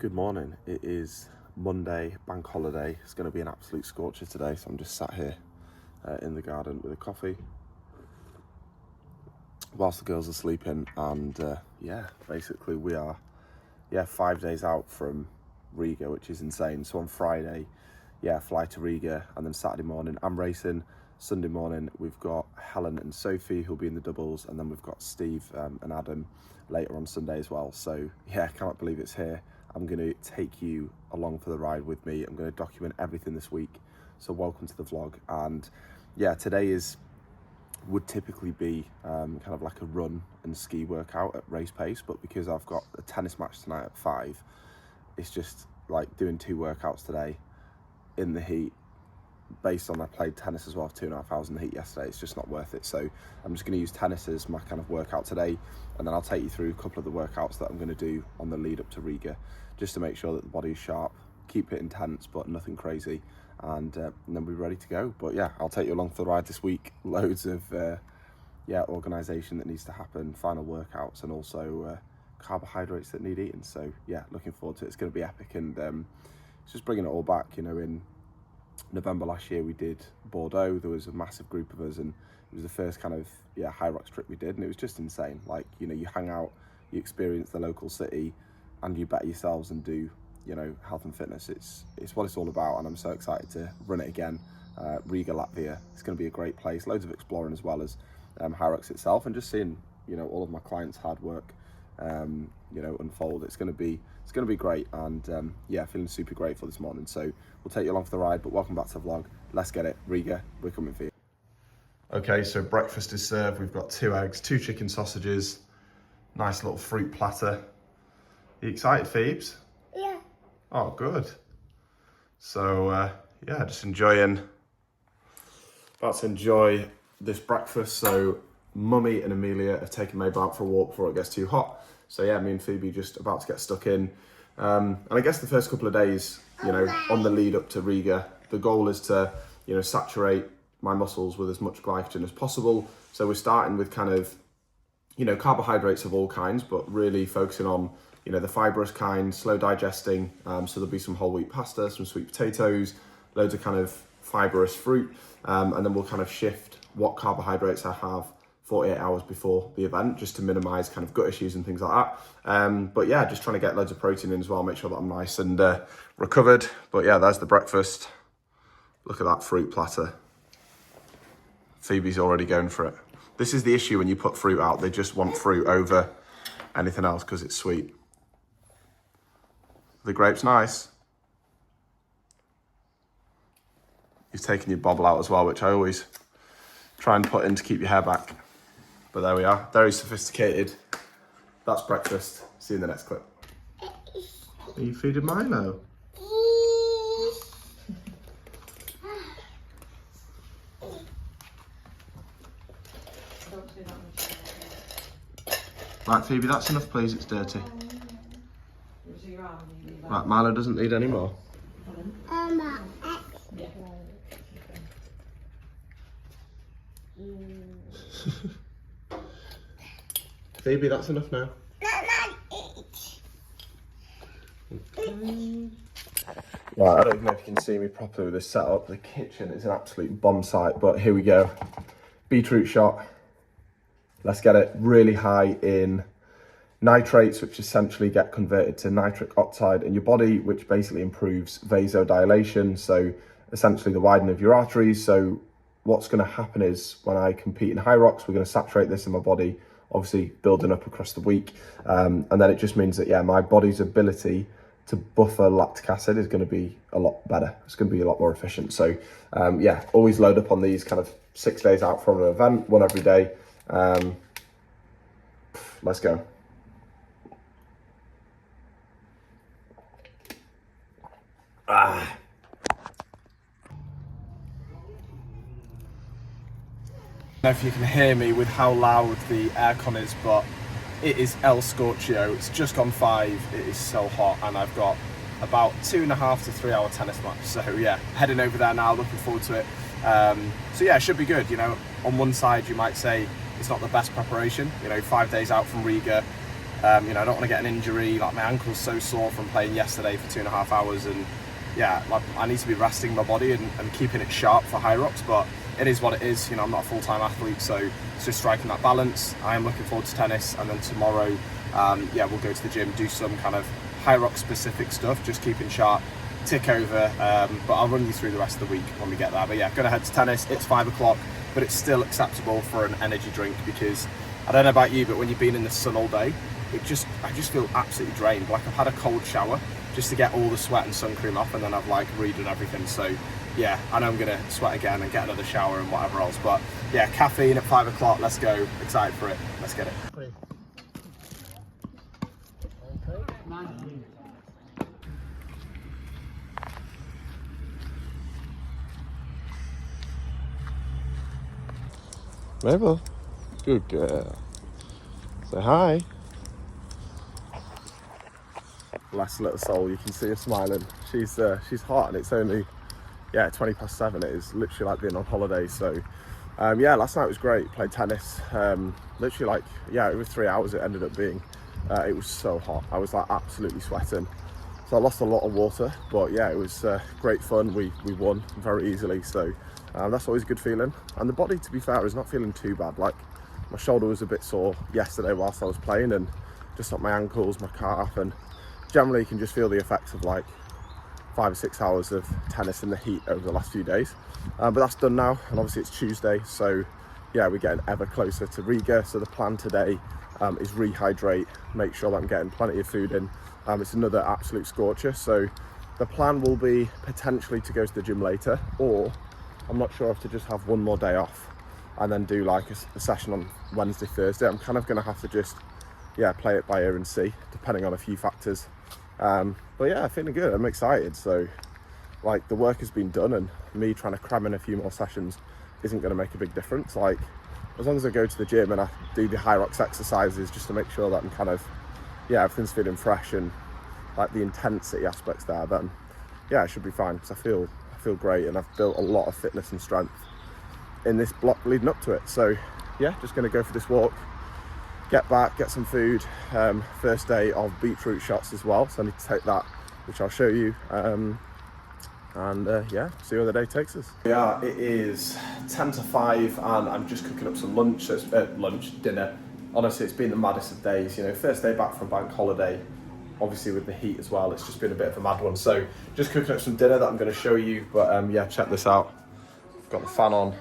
Good morning. It is Monday, bank holiday. It's going to be an absolute scorcher today, so I'm just sat here in the garden with a coffee whilst the girls are sleeping. And basically we are 5 days out from Riga, which is insane. So on Friday, fly to Riga, and then Saturday morning I'm racing. Sunday morning we've got Helen and Sophie who'll be in the doubles, and then we've got Steve and Adam later on Sunday as well. So I cannot believe it's here. I'm going to take you along for the ride with me. I'm going to document everything this week. So welcome to the vlog. And today would typically be kind of like a run and ski workout at race pace, but because I've got a tennis match tonight at 5, it's just like doing 2 workouts today in the heat. Based on I played tennis as well for 2.5 hours in the heat yesterday, it's just not worth it. So I'm just going to use tennis as my kind of workout today, and then I'll take you through a couple of the workouts that I'm going to do on the lead up to Riga, just to make sure that the body is sharp, keep it intense but nothing crazy, and then we're ready to go. But I'll take you along for the ride this week. Loads of organisation that needs to happen, final workouts, and also carbohydrates that need eating. So looking forward to it. It's going to be epic, and it's just bringing it all back. In November last year we did Bordeaux. There was a massive group of us, and it was the first kind of Hyrox trip we did, and it was just insane. Like, you hang out, you experience the local city, and you better yourselves and do health and fitness. It's what it's all about, and I'm so excited to run it again. Riga, Latvia, it's going to be a great place. Loads of exploring as well as Hyrox itself, and just seeing all of my clients' hard work unfold. It's going to be great, and feeling super grateful this morning. So we'll take you along for the ride, but welcome back to the vlog. Let's get it. Riga, we're coming for you. Okay, so breakfast is served. We've got 2 eggs, 2 chicken sausages, nice little fruit platter. You excited, Phoebes? Yeah. Oh, good. So just about to enjoy this breakfast. So Mummy and Amelia have taken Mabel out for a walk before it gets too hot. So me and Phoebe just about to get stuck in. And I guess the first couple of days, on the lead up to Riga, the goal is to, saturate my muscles with as much glycogen as possible. So we're starting with kind of, carbohydrates of all kinds, but really focusing on, the fibrous kind, slow digesting. So there'll be some whole wheat pasta, some sweet potatoes, loads of kind of fibrous fruit. And then we'll kind of shift what carbohydrates I have 48 hours before the event, just to minimize kind of gut issues and things like that. Just trying to get loads of protein in as well, make sure that I'm nice and recovered. But there's the breakfast. Look at that fruit platter. Phoebe's already going for it. This is the issue when you put fruit out. They just want fruit over anything else because it's sweet. The grape's nice. You've taken your bobble out as well, which I always try and put in to keep your hair back. But there we are, very sophisticated. That's breakfast. See you in the next clip. Are you feeding Milo? Right, Phoebe, that's enough, please. It's dirty. Right, Milo doesn't need any more. Phoebe, that's enough now. Right, I don't even know if you can see me properly with this setup. The kitchen is an absolute bomb site, but here we go. Beetroot shot. Let's get it really high in nitrates, which essentially get converted to nitric oxide in your body, which basically improves vasodilation. So essentially the widening of your arteries. So what's going to happen is when I compete in Hyrox, we're going to saturate this in my body, obviously building up across the week. And then it just means that, my body's ability to buffer lactic acid is going to be a lot better. It's going to be a lot more efficient. So always load up on these kind of 6 days out from an event, 1 every day. Let's go. I don't know if you can hear me with how loud the aircon is, but it is El Scorchio. It's just gone 5. It is so hot, and I've got about 2.5 to 3 hour tennis match. So heading over there now, looking forward to it. It should be good. On one side you might say it's not the best preparation. 5 days out from Riga, You know, I don't want to get an injury. Like, my ankle's so sore from playing yesterday for 2.5 hours, and yeah, like, I need to be resting my body and keeping it sharp for Hyrox, but it is what it is. You know, I'm not a full-time athlete, so it's just striking that balance. I am looking forward to tennis, and then tomorrow, yeah, we'll go to the gym, do some kind of Hyrox specific stuff, just keeping sharp, tick over, but I'll run you through the rest of the week when we get there. But yeah, gonna head to tennis. It's 5 o'clock, but it's still acceptable for an energy drink, because I don't know about you, but when you've been in the sun all day, I just feel absolutely drained. Like, I've had a cold shower just to get all the sweat and sun cream off, and then I've like redone everything. So yeah, I know I'm gonna sweat again and get another shower and whatever else, but yeah, caffeine at 5 o'clock. Let's go. Excited for it. Let's get it. Mabel, good girl. Say hi. Bless little soul, you can see her smiling. She's hot, and it's only 20 past 7. It is literally like being on holiday. So yeah, last night was great. Played tennis. Literally like over 3 hours it ended up being. It was so hot. I was like absolutely sweating. So I lost a lot of water, but yeah, it was great fun. We won very easily. So that's always a good feeling. And the body, to be fair, is not feeling too bad. Like, my shoulder was a bit sore yesterday whilst I was playing, and just like my ankles, my calf, and generally you can just feel the effects of like 5 or 6 hours of tennis in the heat over the last few days. But that's done now, and obviously it's Tuesday, so yeah, we're getting ever closer to Riga. So the plan today is rehydrate, make sure that I'm getting plenty of food in. It's another absolute scorcher, so the plan will be potentially to go to the gym later, or I'm not sure if to just have one more day off and then do like a session on Wednesday, Thursday. I'm kind of going to have to just play it by ear and see, depending on a few factors. But yeah, feeling good. I'm excited. So like, the work has been done, and me trying to cram in a few more sessions isn't going to make a big difference. Like, as long as I go to the gym and I do the Hyrox exercises just to make sure that I'm kind of everything's feeling fresh and like the intensity aspects there, then yeah, I should be fine, because I feel great, and I've built a lot of fitness and strength in this block leading up to it. So yeah, just going to go for this walk, get back, get some food. First day of beetroot shots as well, so I need to take that, which I'll show you, and yeah, see where the day takes us. Yeah, it is 10 to 5, and I'm just cooking up some lunch. So it's dinner. Honestly, it's been the maddest of days. You know, first day back from bank holiday, obviously with the heat as well, it's just been a bit of a mad one. So just cooking up some dinner that I'm going to show you, but yeah, check this out. Got the fan on.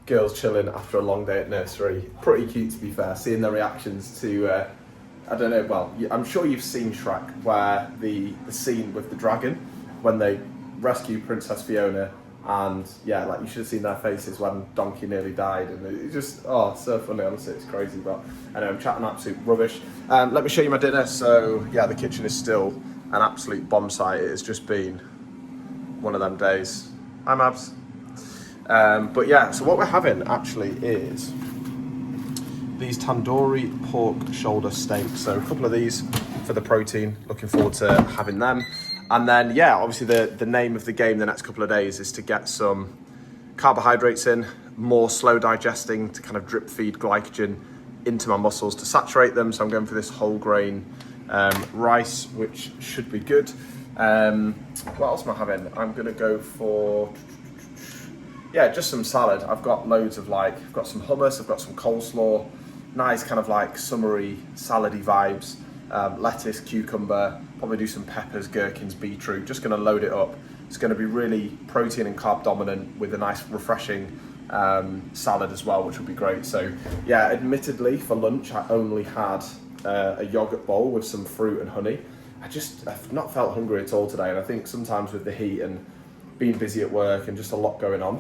Girls chilling after a long day at nursery. Pretty cute, to be fair, seeing their reactions to I don't know, well, I'm sure you've seen Shrek, where the scene with the dragon when they rescue Princess Fiona, and yeah, like, you should have seen their faces when Donkey nearly died, and it's just, oh, so funny. Honestly, it's crazy. But anyway, I'm chatting absolute rubbish. Let me show you my dinner. So yeah, the kitchen is still an absolute bomb site. It has just been one of them days. Hi, Mabs. But yeah, so what we're having actually is these tandoori pork shoulder steaks. So a couple of these for the protein. Looking forward to having them. And then, yeah, obviously the name of the game the next couple of days is to get some carbohydrates in, more slow digesting, to kind of drip feed glycogen into my muscles to saturate them. So I'm going for this whole grain rice, which should be good. What else am I having? I'm going to go for, just some salad. I've got loads of I've got some hummus, I've got some coleslaw, nice kind of like summery salady vibes. Lettuce, cucumber, probably do some peppers, gherkins, beetroot. Just going to load it up. It's going to be really protein and carb dominant, with a nice refreshing salad as well, which will be great. So yeah, admittedly for lunch I only had a yogurt bowl with some fruit and honey. I've not felt hungry at all today, and I think sometimes with the heat and being busy at work and just a lot going on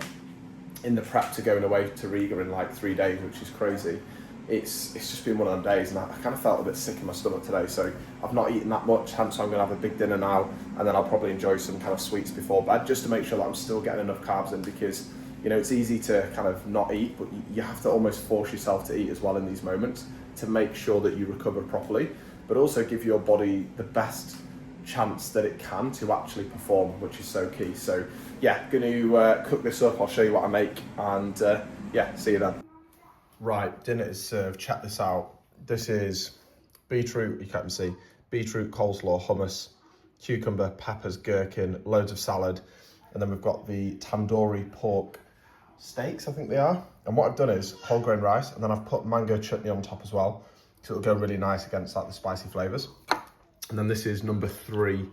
in the prep to going away to Riga in like 3 days, which is crazy. It's just been one of them days, and I kind of felt a bit sick in my stomach today, so I've not eaten that much, hence I'm going to have a big dinner now, and then I'll probably enjoy some kind of sweets before bed, just to make sure that I'm still getting enough carbs in, because, you know, it's easy to kind of not eat, but you have to almost force yourself to eat as well in these moments to make sure that you recover properly, but also give your body the best chance that it can to actually perform, which is so key. So yeah, going to cook this up. I'll show you what I make, and yeah, see you then. Right, dinner is served. Check this out. This is beetroot, you can't see, beetroot, coleslaw, hummus, cucumber, peppers, gherkin, loads of salad, and then we've got the tandoori pork steaks, I think they are. And what I've done is whole grain rice, and then I've put mango chutney on top as well, so it'll go really nice against like the spicy flavours. And then this is number 3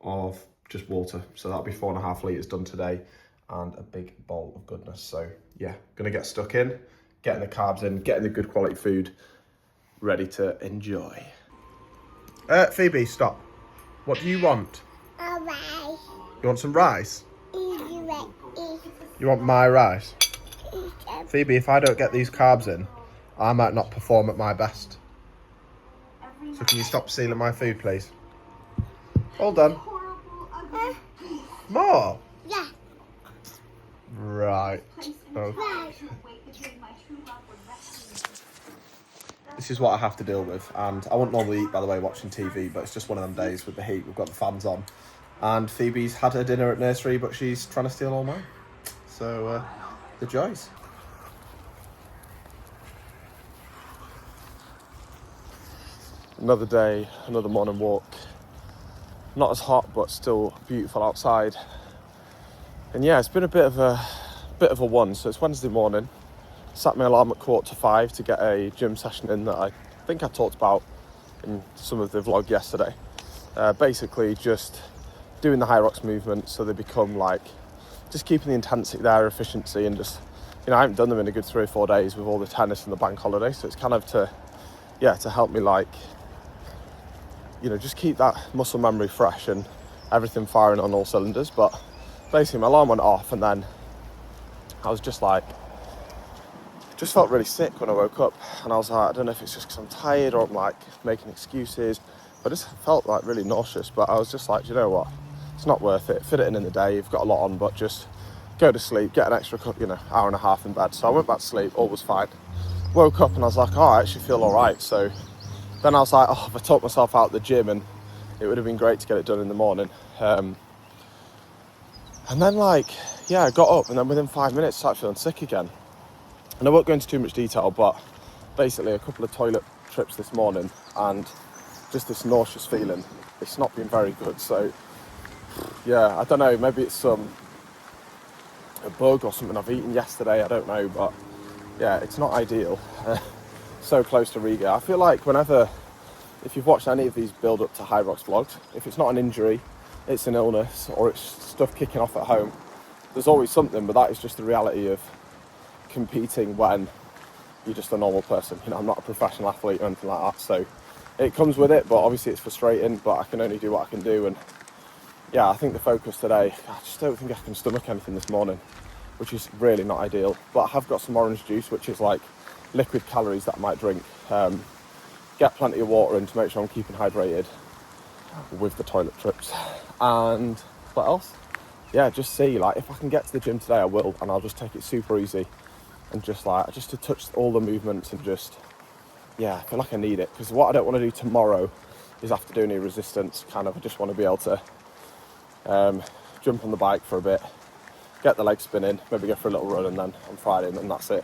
of just water, so that'll be 4.5 litres done today, and a big bowl of goodness. So yeah, gonna get stuck in, getting the carbs in, getting the good quality food ready to enjoy. Phoebe, stop. What do you want? Rice. You want some rice? You want my rice? Phoebe, if I don't get these carbs in, I might not perform at my best. So can you stop stealing my food, please? All done. More? Yeah. Right. Okay. This is what I have to deal with, and I wouldn't normally eat, by the way, watching TV, but it's just one of them days with the heat. We've got the fans on, and Phoebe's had her dinner at nursery, but she's trying to steal all mine. So, the joys. Another day, another morning walk. Not as hot, but still beautiful outside. And yeah, it's been a bit of a one. So it's Wednesday morning. Set my alarm at 4:45 to get a gym session in that I think I talked about in some of the vlog yesterday. Basically just doing the Hyrox movement so they become like, just keeping the intensity there, efficiency, and just, you know, I haven't done them in a good 3 or 4 days with all the tennis and the bank holiday. So it's kind of to help me like, you know, just keep that muscle memory fresh and everything firing on all cylinders. But basically my alarm went off, and then I was just like, just felt really sick when I woke up, and I was like, I don't know if it's just because I'm tired or I'm like making excuses, but I just felt like really nauseous. But I was just like, you know what, it's not worth it. Fit it in the day, you've got a lot on, but just go to sleep, get an extra hour and a half in bed. So I went back to sleep, all was fine. Woke up and I was like, oh, I actually feel all right. So then I was like, oh, if I talked myself out of the gym, and it would have been great to get it done in the morning. And then like, yeah, I got up, and then within 5 minutes I started feeling sick again. And I won't go into too much detail, but basically a couple of toilet trips this morning and just this nauseous feeling. It's not been very good. So yeah, I don't know, maybe it's a bug or something I've eaten yesterday, I don't know, but yeah, it's not ideal. So close to Riga. I feel like if you've watched any of these build up to Hyrox vlogs, if it's not an injury, it's an illness, or it's stuff kicking off at home, there's always something. But that is just the reality of competing when you're just a normal person. You know, I'm not a professional athlete or anything like that, so it comes with it. But obviously it's frustrating, but I can only do what I can do. And yeah, I think the focus today, I just don't think I can stomach anything this morning, which is really not ideal. But I have got some orange juice, which is like liquid calories that I might drink. Get plenty of water in to make sure I'm keeping hydrated with the toilet trips. And what else? Yeah, just see, like, if I can get to the gym today, I will, and I'll just take it super easy, and just to touch all the movements, and just, yeah, I feel like I need it. Because what I don't want to do tomorrow is have to do any resistance. I just want to be able to jump on the bike for a bit, get the legs spinning, maybe go for a little run, and then on Friday, and then that's it.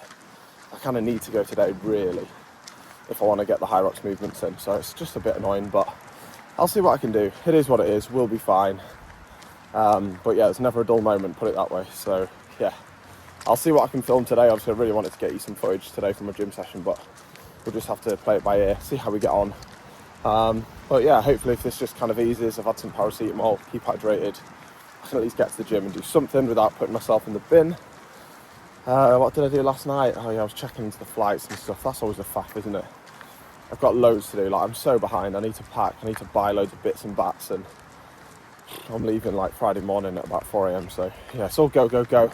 I kind of need to go today, really, if I want to get the Hyrox movements in. So it's just a bit annoying, but I'll see what I can do. It is what it is, we'll be fine. But yeah, it's never a dull moment, put it that way. So yeah, I'll see what I can film today. Obviously I really wanted to get you some footage today from a gym session, but we'll just have to play it by ear, see how we get on. But yeah, hopefully if this just kind of eases, I've had some paracetamol, keep hydrated, I can at least get to the gym and do something without putting myself in the bin. What did I do last night? Oh yeah, I was checking into the flights and stuff. That's always a faff, isn't it? I've got loads to do. Like, I'm so behind. I need to pack. I need to buy loads of bits and bats, and I'm leaving like Friday morning at about 4 a.m. So yeah, it's all go, go, go.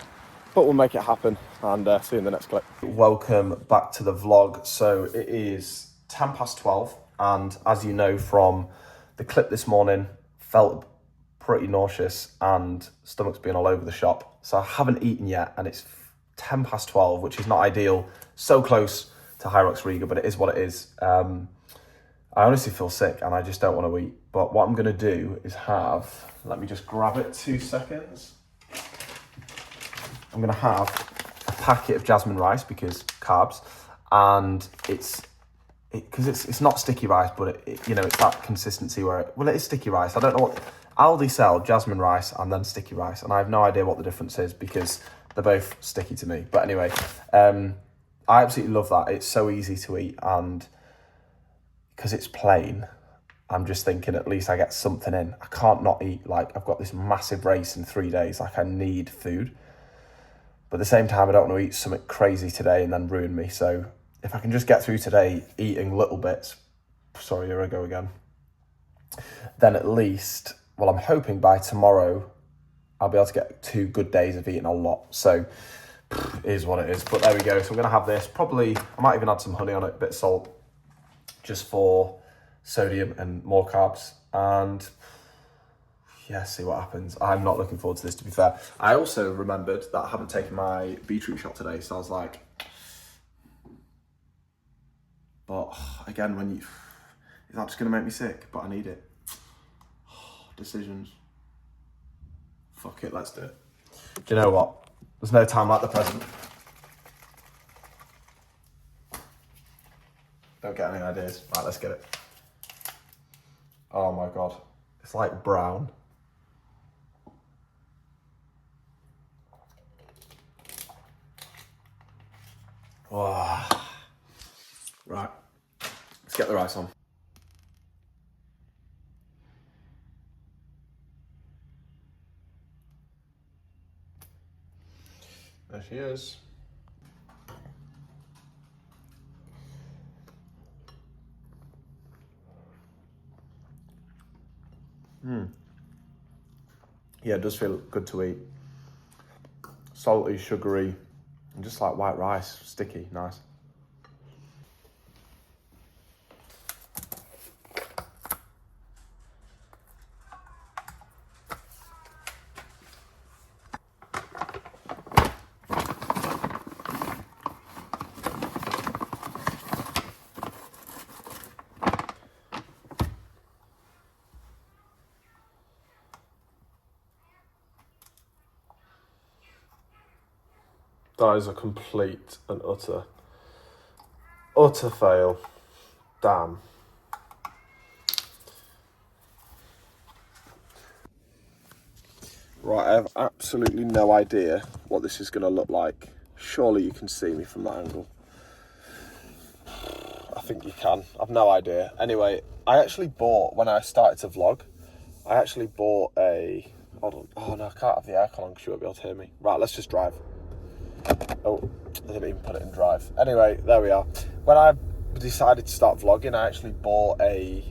But we'll make it happen, and see you in the next clip. Welcome back to the vlog. So it is 12:10, and as you know from the clip this morning, felt pretty nauseous and stomach's been all over the shop. So I haven't eaten yet, and it's 12:10, which is not ideal. So close to Hyrox Riga, but it is what it is. I honestly feel sick and I just don't want to eat. But what I'm going to do is let me just grab it 2 seconds. I'm going to have a packet of jasmine rice because carbs, and it's not sticky rice, but it's that consistency where it is sticky rice. I don't know what Aldi sell jasmine rice and then sticky rice, and I have no idea what the difference is because they're both sticky to me. But anyway, I absolutely love that. It's so easy to eat, and because it's plain, I'm just thinking at least I get something in. I can't not eat. Like, I've got this massive race in 3 days. Like, I need food. But at the same time, I don't want to eat something crazy today and then ruin me. So if I can just get through today eating little bits, sorry, here I go again, then at least, well, I'm hoping by tomorrow I'll be able to get 2 good days of eating a lot. So it is what it is. But there we go. So I'm going to have this. Probably, I might even add some honey on it, a bit of salt, just for sodium and more carbs. And yeah, see what happens. I'm not looking forward to this, to be fair. I also remembered that I haven't taken my beetroot shot today, so I was like, but again, is that just going to make me sick? But I need it. Decisions. Fuck it, let's do it. Do you know what? There's no time like the present. Don't get any ideas. Right, let's get it. Oh my God. It's like brown. Oh. Right, let's get the rice on. There she is. Yeah, it does feel good to eat. Salty, sugary, and just like white rice, sticky, nice. That is a complete and utter fail. Damn. Right, I have absolutely no idea what this is going to look like. Surely you can see me from that angle. I think you can. I've no idea. Anyway, I actually bought, when I started to vlog, I actually bought a... Hold on. Oh no, I can't have the aircon on because you won't be able to hear me. Right, let's just drive. Oh, I didn't even put it in drive. Anyway, there we are. When I decided to start vlogging, I actually bought a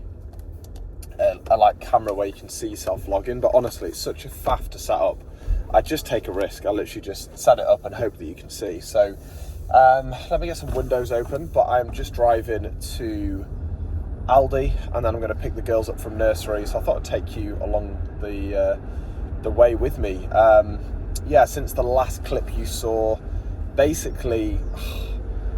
like camera where you can see yourself vlogging, but honestly, it's such a faff to set up. I just take a risk. I literally just set it up and hope that you can see. So let me get some windows open, but I'm just driving to Aldi, and then I'm going to pick the girls up from nursery. So I thought I'd take you along the way with me. Yeah, since the last clip you saw, basically,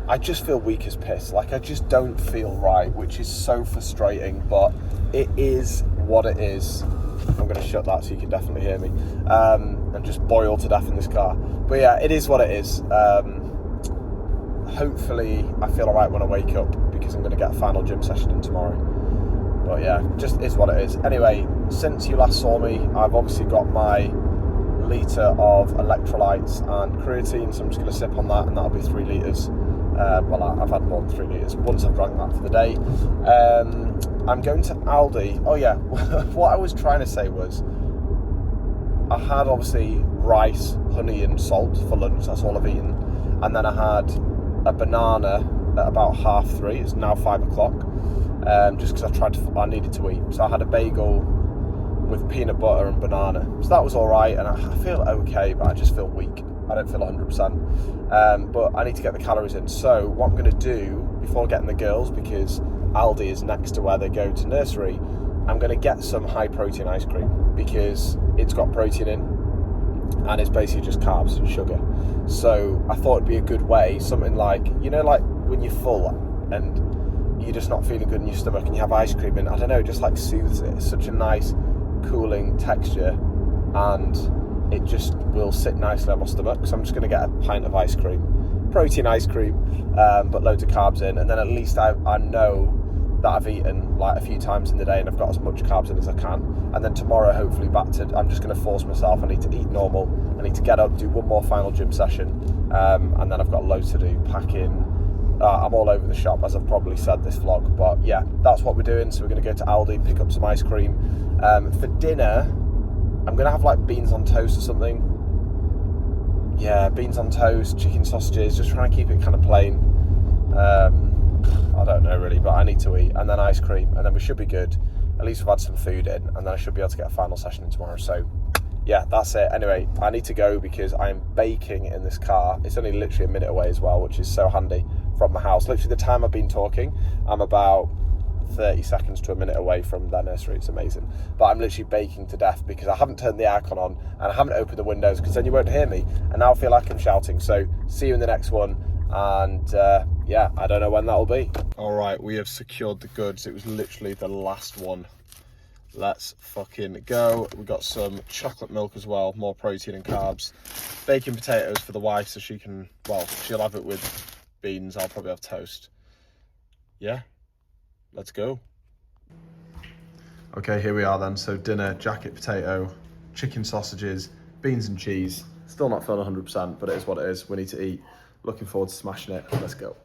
I just feel weak as piss. Like, I just don't feel right, which is so frustrating, but it is what it is. I'm going to shut that so you can definitely hear me, and just boil to death in this car. But yeah, it is what it is. Hopefully I feel alright when I wake up, because I'm going to get a final gym session in tomorrow. But yeah, just is what it is. Anyway, since you last saw me, I've obviously got my litre of electrolytes and creatine, so I'm just going to sip on that, and that'll be 3 litres. Well, I've had more than 3 litres once I've drank that for the day. I'm going to Aldi. Oh yeah, what I was trying to say was, I had obviously rice, honey and salt for lunch, that's all I've eaten, and then I had a banana at about 3:30. It's now 5 o'clock, just because I needed to eat. So I had a bagel with peanut butter and banana, so that was all right, and I feel okay, but I just feel weak. I don't feel 100%, but I need to get the calories in. So what I'm going to do before getting the girls, because Aldi is next to where they go to nursery, I'm going to get some high protein ice cream, because it's got protein in and it's basically just carbs and sugar. So I thought it'd be a good way, something like, like when you're full and you're just not feeling good in your stomach and you have ice cream, and I don't know, just like soothes it. It's such a nice cooling texture, and it just will sit nicely on my stomach. So I'm just going to get a pint of ice cream, protein ice cream, but loads of carbs in, and then at least I know that I've eaten like a few times in the day and I've got as much carbs in as I can. And then tomorrow, hopefully I'm just going to force myself. I need to eat normal. I need to get up, do one more final gym session, and then I've got loads to do, packing. I'm all over the shop, as I've probably said this vlog, but yeah, that's what we're doing. So we're going to go to Aldi, pick up some ice cream. For dinner, I'm going to have like beans on toast or something. Yeah, beans on toast, chicken sausages, just trying to keep it kind of plain. I don't know really, but I need to eat, and then ice cream, and then we should be good. At least we've had some food in, and then I should be able to get a final session in tomorrow. So yeah, that's it. Anyway, I need to go because I am baking in this car. It's only literally a minute away as well, which is so handy from my house. Literally the time I've been talking, I'm about 30 seconds to a minute away from their nursery. It's amazing. But I'm literally baking to death because I haven't turned the aircon on and I haven't opened the windows, because then you won't hear me. And now I feel like I'm shouting. So see you in the next one. And yeah, I don't know when that'll be. All right, we have secured the goods. It was literally the last one. Let's fucking go. We got some chocolate milk as well, more protein and carbs. Baking potatoes for the wife so she can, well, she'll have it with beans. I'll probably have toast. Yeah, let's go. Okay, here we are then. So dinner, jacket potato, chicken sausages, beans and cheese. Still not feeling 100%, but it is what it is. We need to eat. Looking forward to smashing it. Let's go.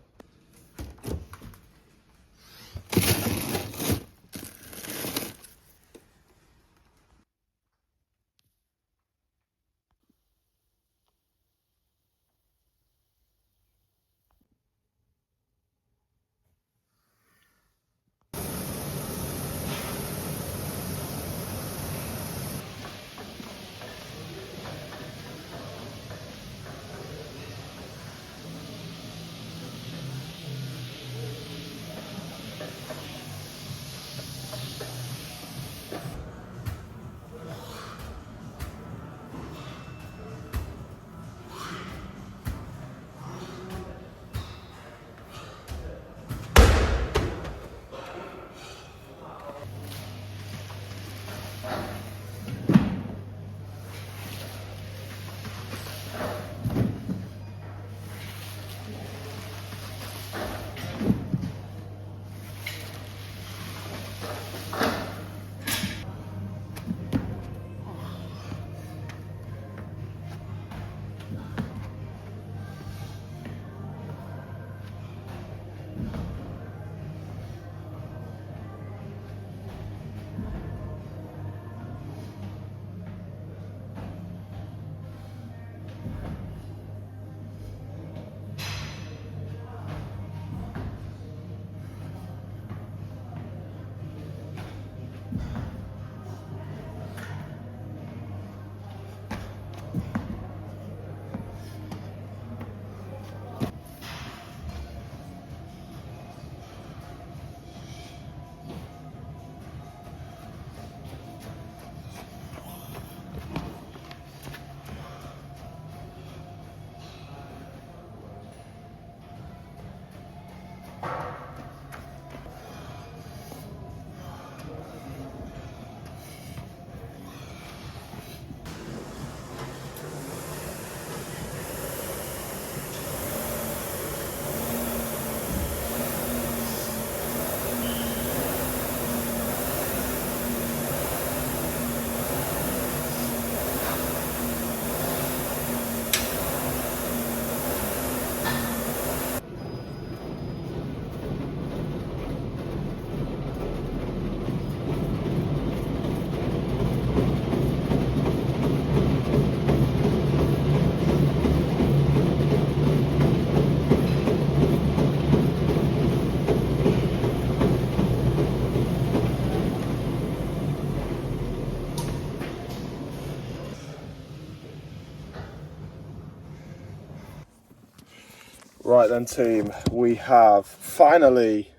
Right then team, we have finally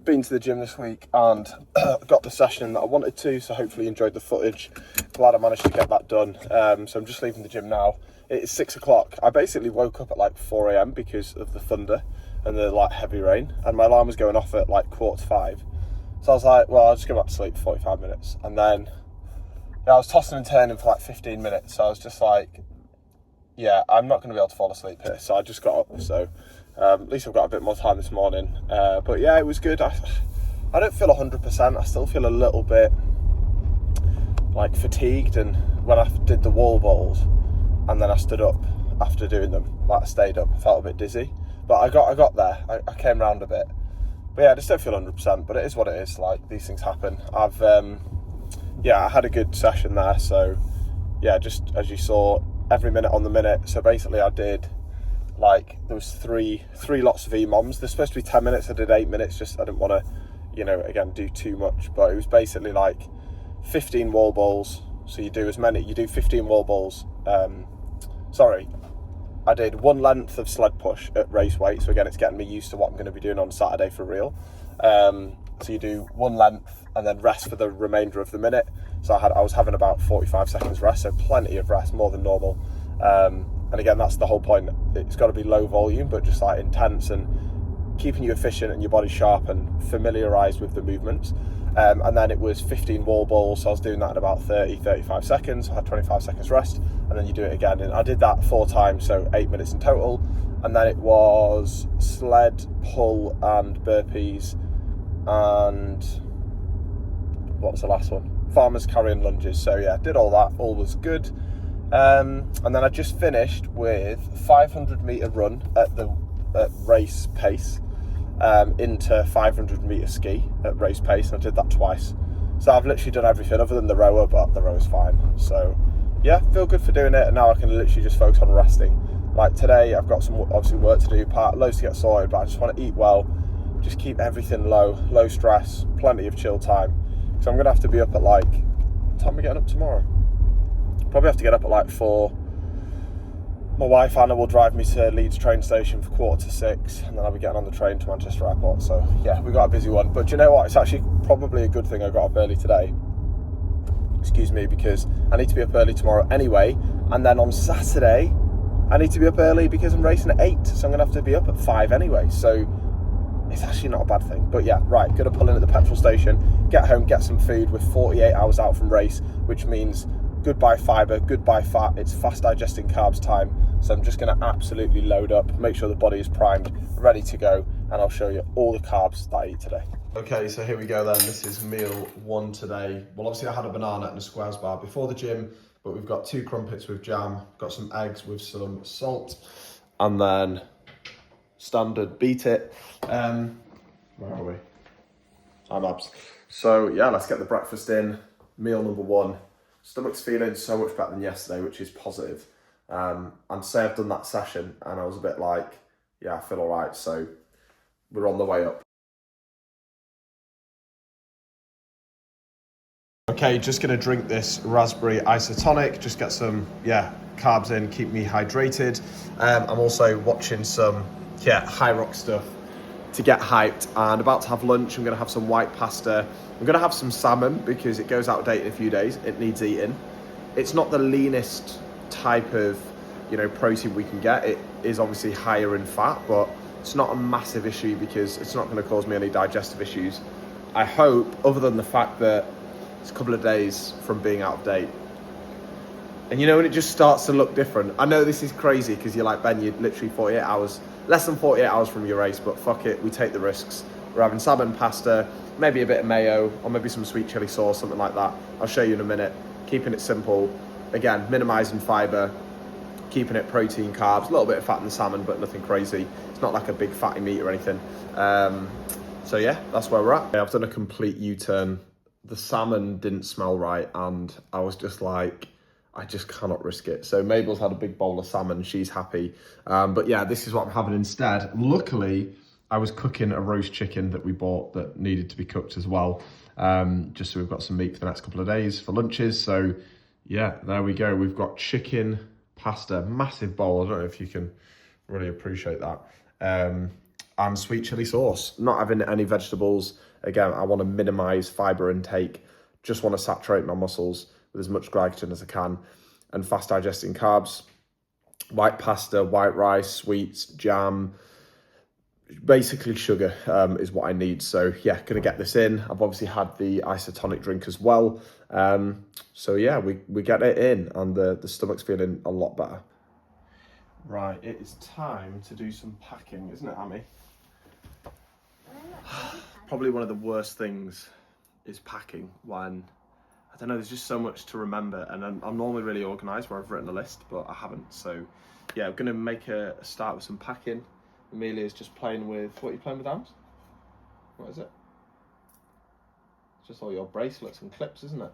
been to the gym this week and got the session that I wanted to, so hopefully you enjoyed the footage. Glad I managed to get that done. So I'm just leaving the gym now. It's 6 o'clock. I basically woke up at like 4 a.m. because of the thunder and the like heavy rain, and my alarm was going off at like 4:45. So I was like, well, I'll just go back to sleep for 45 minutes. And then yeah, I was tossing and turning for like 15 minutes. So I was just like, yeah, I'm not going to be able to fall asleep here. So I just got up. So at least I've got a bit more time this morning. But yeah, it was good. I don't feel 100%. I still feel a little bit like fatigued. And when I did the wall balls and then I stood up after doing them, like I stayed up, I felt a bit dizzy. But I got there. I came round a bit. But yeah, I just don't feel 100%. But it is what it is. Like, these things happen. I had a good session there. So yeah, just as you saw, every minute on the minute. So basically I did, like, there was three lots of EMOMs. There's supposed to be 10 minutes. I did 8 minutes. Just, I didn't want to, again, do too much. But it was basically like 15 wall balls. So you do 15 wall balls. I did one length of sled push at race weight. So again, it's getting me used to what I'm going to be doing on Saturday for real. So you do one length and then rest for the remainder of the minute. So I was having about 45 seconds rest, so plenty of rest, more than normal. And again, that's the whole point. It's got to be low volume, but just like intense and keeping you efficient and your body sharp and familiarised with the movements. And then it was 15 wall balls, so I was doing that in about 35 seconds. I had 25 seconds rest, and then you do it again. And I did that 4 times, so 8 minutes in total. And then it was sled, pull, and burpees, and what was the last one? Farmers carrying lunges. So yeah, did all that, all was good. And then I just finished with 500 metre run at race pace, into 500 metre ski at race pace, and I did that twice. So I've literally done everything other than the rower, but the rower's fine. So yeah, feel good for doing it, and now I can literally just focus on resting. Like today, I've got some obviously work to do, loads to get sorted, but I just want to eat well, just keep everything low stress, plenty of chill time. So I'm gonna have to be up at like, what time are we getting up tomorrow? Probably have to get up at like 4. My wife Anna will drive me to Leeds train station for 5:45, and then I'll be getting on the train to Manchester Airport. So yeah, we got a busy one. But do you know what? It's actually probably a good thing I got up early today. Excuse me, because I need to be up early tomorrow anyway. And then on Saturday, I need to be up early because I'm racing at 8. So I'm going to have to be up at 5 anyway. So it's actually not a bad thing. But yeah, right, going to pull in at the petrol station, get home, get some food with 48 hours out from race, which means goodbye fibre, goodbye fat. It's fast digesting carbs time. So I'm just going to absolutely load up, make sure the body is primed, ready to go, and I'll show you all the carbs that I eat today. Okay, so here we go then. This is meal 1 today. Well, obviously I had a banana and a squares bar before the gym, but we've got 2 crumpets with jam, got some eggs with some salt, and then standard beat it. Where are we? I'm abs. So yeah, let's get the breakfast in. Meal number 1. Stomach's feeling so much better than yesterday, which is positive. And say I've done that session and I was a bit like, yeah, I feel all right. So we're on the way up. Okay, just gonna drink this raspberry isotonic, just get some, carbs in, keep me hydrated. I'm also watching some, Hyrox stuff to get hyped, and about to have lunch. I'm gonna have some white pasta. I'm gonna have some salmon because it goes out of date in a few days. It needs eating. It's not the leanest type of, protein we can get. It is obviously higher in fat, but it's not a massive issue because it's not gonna cause me any digestive issues. I hope, other than the fact that it's a couple of days from being out of date. And when it just starts to look different. I know this is crazy because you're like, Ben, you're literally 48 hours, less than 48 hours from your race, but fuck it, we take the risks. We're having salmon, pasta, maybe a bit of mayo, or maybe some sweet chili sauce, something like that. I'll show you in a minute. Keeping it simple. Again, minimizing fiber, keeping it protein, carbs, a little bit of fat in the salmon, but nothing crazy. It's not like a big fatty meat or anything. So yeah, that's where we're at. I've done a complete U-turn. The salmon didn't smell right, and I was just like, I just cannot risk it. So Mabel's had a big bowl of salmon. She's happy. But yeah, this is what I'm having instead. Luckily, I was cooking a roast chicken that we bought that needed to be cooked as well. Just so we've got some meat for the next couple of days for lunches. So yeah, there we go. We've got chicken, pasta, massive bowl. I don't know if you can really appreciate that. And sweet chili sauce. Not having any vegetables. Again, I want to minimize fiber intake. Just want to saturate my muscles with as much glycogen as I can, and fast digesting carbs, white pasta, white rice, sweets, jam, basically sugar is what I need. So yeah, gonna get this in. I've obviously had the isotonic drink as well. So yeah, we get it in, and the stomach's feeling a lot better. Right, it is time to do some packing, isn't it, Amy? Probably one of the worst things is packing when, I don't know, there's just so much to remember, and I'm normally really organised where I've written a list, but I haven't. So yeah, I'm gonna make a start with some packing. Amelia's just playing with, what are you playing with, Ams? What is it? It's just all your bracelets and clips, isn't it?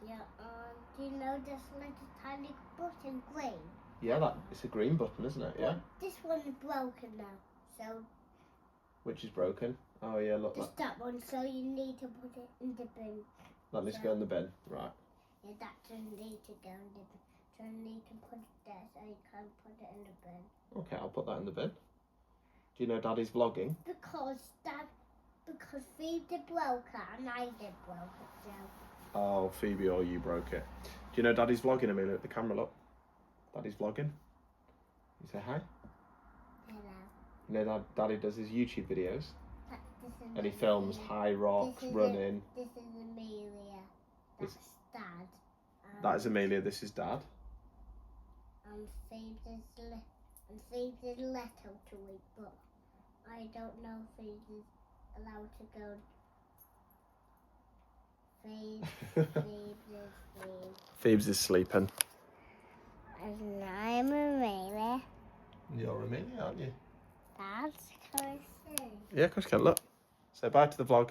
Yeah, do you know this little tiny button green? Yeah, it's a green button, isn't it? Yeah. This one is broken now, so. Which is broken? Oh yeah, look. Just that one, so you need to put it in the bin. That needs to go in the bin, right? Yeah, that doesn't need to go in the bin. So you need to put it there, so you can put it in the bin. Okay, I'll put that in the bin. Do you know Daddy's vlogging? Because Phoebe broke it and I did broke it, so. Oh, Phoebe or you broke it. Do you know Daddy's vlogging, Amelia? At the camera, look. Daddy's vlogging. You say hi? Hello. You know Daddy does his YouTube videos? And he films Hyrox running. This is Amelia. That's Dad. That is Amelia, this is Dad. And Phoebe's let out to eat, but I don't know if Phoebe's allowed to go. Phoebe's is sleeping. And I'm Amelia. You're Amelia, aren't you? Dad, can I see? Yeah, of course you can. Look. Say bye to the vlog.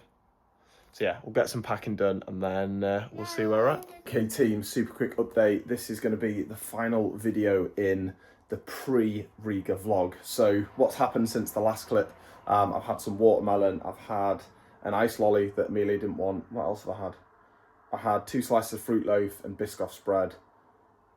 So yeah, we'll get some packing done, and then we'll see where we're at. Okay team, super quick update. This is going to be the final video in the pre-Riga vlog. So what's happened since the last clip? I've had some watermelon, I've had an ice lolly that Amelia didn't want. What else have I had? I had 2 slices of fruit loaf and Biscoff spread.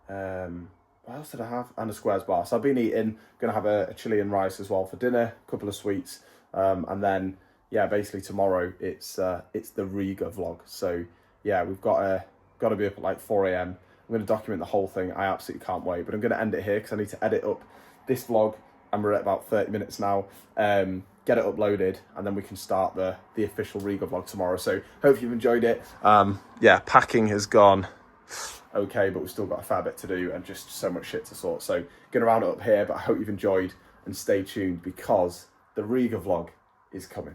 What else did I have? And a squares bar. So I've been eating, gonna have a chili and rice as well for dinner, a couple of sweets, and then yeah, basically tomorrow it's the Riga vlog. So yeah, we've got to be up at like 4 a.m. I'm going to document the whole thing. I absolutely can't wait. But I'm going to end it here because I need to edit up this vlog, and we're at about 30 minutes now. Get it uploaded, and then we can start the official Riga vlog tomorrow. So hope you've enjoyed it. Yeah, packing has gone okay, but we've still got a fair bit to do and just so much shit to sort. So going to round it up here, but I hope you've enjoyed, and stay tuned because the Riga vlog is coming.